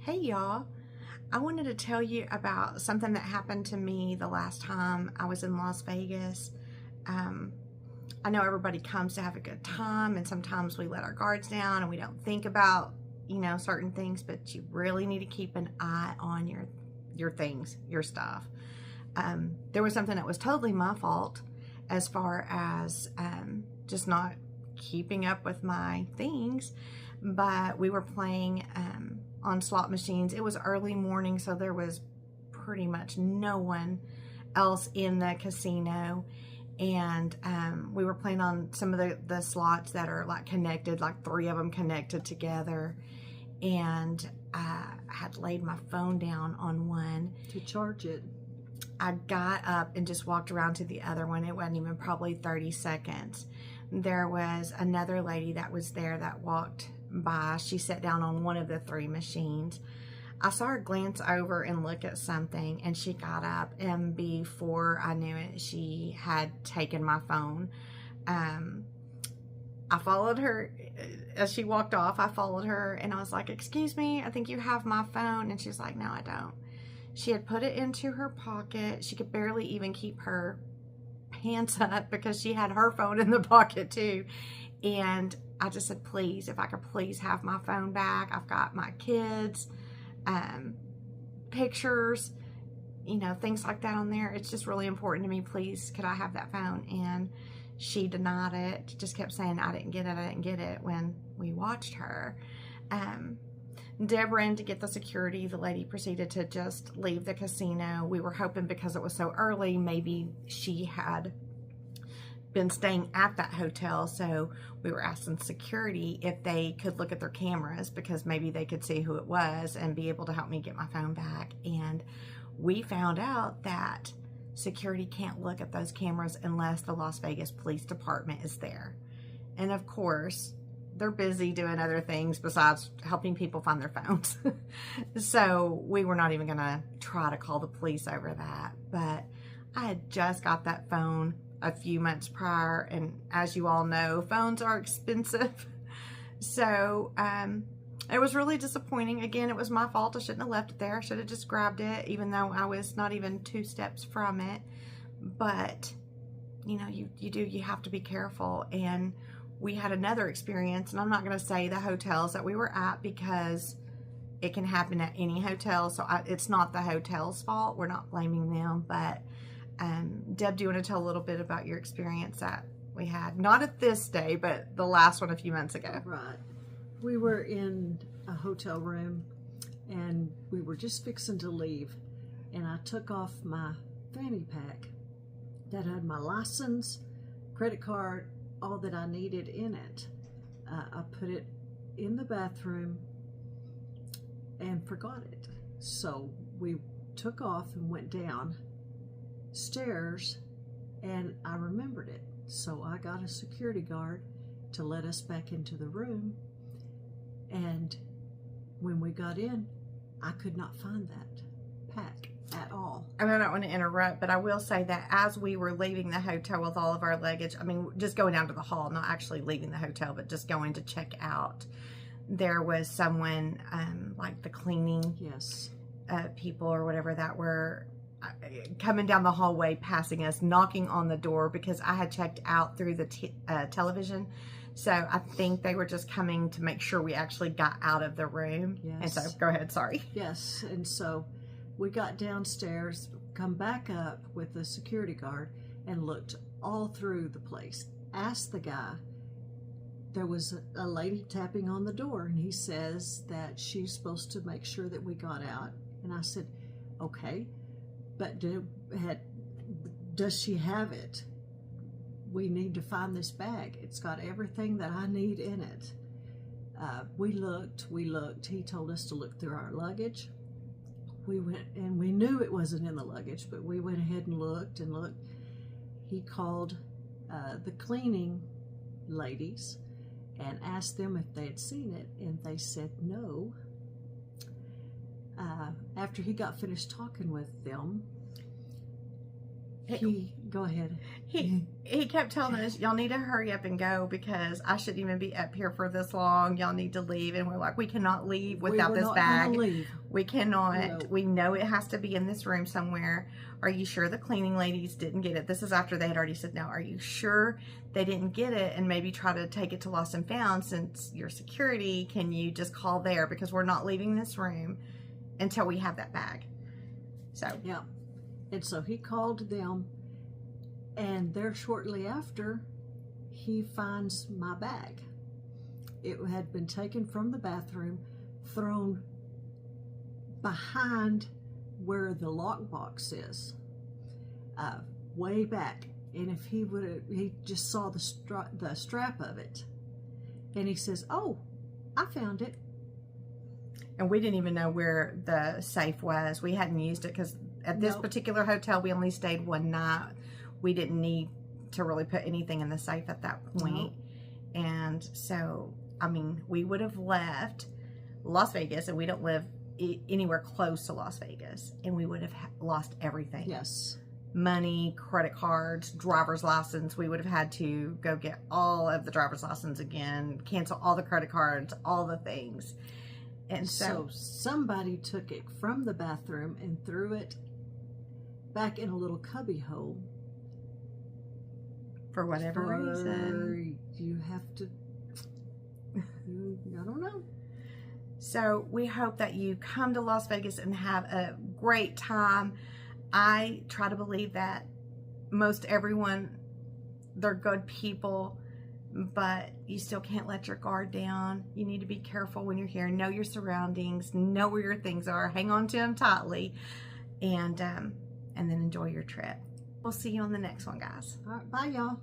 Hey y'all, I wanted to tell you about something that happened to me the last time I was in Las Vegas. I know everybody comes to have a good time, and sometimes we let our guards down and we don't think about, certain things, but you really need to keep an eye on your things, your stuff. There was something that was totally my fault as far as just not keeping up with my things, but we were playing on slot machines. It was early morning, so there was pretty much no one else in the casino, and we were playing on some of the slots that are like connected, like 3 of them connected together, and I had laid my phone down on one to charge it. I got up and just walked around to the other one. It wasn't even probably 30 seconds. There was another lady that was there that walked by. She sat down on one of the 3 machines. I saw her glance over and look at something, and she got up, and before I knew it, she had taken my phone. I followed her as she walked off. I followed her, and I was like, "Excuse me, I think you have my phone." And she's like, "No, I don't." She had put it into her pocket. She could barely even keep her pants up because she had her phone in the pocket too. And I just said, "Please, if I could please have my phone back. I've got my kids, pictures, things like that on there. It's just really important to me. Please, could I have that phone?" And she denied it. Just kept saying, I didn't get it when we watched her. Deb ran to get the security. The lady proceeded to just leave the casino. We were hoping because it was so early, maybe she had been staying at that hotel, so we were asking security if they could look at their cameras because maybe they could see who it was and be able to help me get my phone back. And we found out that security can't look at those cameras unless the Las Vegas Police Department is there. And of course, they're busy doing other things besides helping people find their phones. So we were not even going to try to call the police over that. But I had just got that phone a few months prior, and as you all know, phones are expensive. So it was really disappointing. Again, it was my fault. I shouldn't have left it there. I should have just grabbed it, even though I was not even 2 steps from it. But you have to be careful. And we had another experience, and I'm not going to say the hotels that we were at because it can happen at any hotel. So it's not the hotel's fault. We're not blaming them. But Deb, do you want to tell a little bit about your experience that we had? Not at this day, but the last one a few months ago. Right. We were in a hotel room, and we were just fixing to leave, and I took off my fanny pack that had my license, credit card, all that I needed in it. I put it in the bathroom and forgot it. So we took off and went down stairs, and I remembered it. So I got a security guard to let us back into the room. And when we got in, I could not find that pack at all. And I don't want to interrupt, but I will say that as we were leaving the hotel with all of our luggage, just going down to the hall, not actually leaving the hotel, but just going to check out, there was someone, like the cleaning Yes. People or whatever, that were coming down the hallway, passing us, knocking on the door because I had checked out through the television. So I think they were just coming to make sure we actually got out of the room. Yes. And so, go ahead, sorry. Yes, and so we got downstairs, come back up with the security guard, and looked all through the place. Asked the guy. There was a lady tapping on the door, and he says that she's supposed to make sure that we got out. And I said, okay, but does she have it? We need to find this bag. It's got everything that I need in it. We looked. He told us to look through our luggage. We went, and we knew it wasn't in the luggage, but we went ahead and looked. He called the cleaning ladies and asked them if they had seen it, and they said no. After he got finished talking with them, Go ahead. He kept telling us, y'all need to hurry up and go because I shouldn't even be up here for this long. Y'all need to leave. And we're like, we cannot leave without this bag. We cannot. No. We know it has to be in this room somewhere. Are you sure the cleaning ladies didn't get it? This is after they had already said no. Are you sure they didn't get it? And maybe try to take it to Lost and Found since you're security. Can you just call there? Because we're not leaving this room until we have that bag. So. Yeah. And so he called them. And there shortly after, he finds my bag. It had been taken from the bathroom, thrown behind where the lockbox is, way back. And if he just saw the strap of it. And he says, "Oh, I found it." And we didn't even know where the safe was. We hadn't used it because at this particular hotel, we only stayed one night. We didn't need to really put anything in the safe at that point. No. And so, I mean, we would have left Las Vegas, and we don't live anywhere close to Las Vegas, and we would have lost everything. Yes. Money, credit cards, driver's license. We would have had to go get all of the driver's license again, cancel all the credit cards, all the things. And so somebody took it from the bathroom and threw it back in a little cubby hole. For whatever reason. You have to, I don't know. So we hope that you come to Las Vegas and have a great time. I try to believe that most everyone, they're good people, but you still can't let your guard down. You need to be careful when you're here. Know your surroundings. Know where your things are. Hang on to them tightly. And then enjoy your trip. We'll see you on the next one, guys. All right, bye, y'all.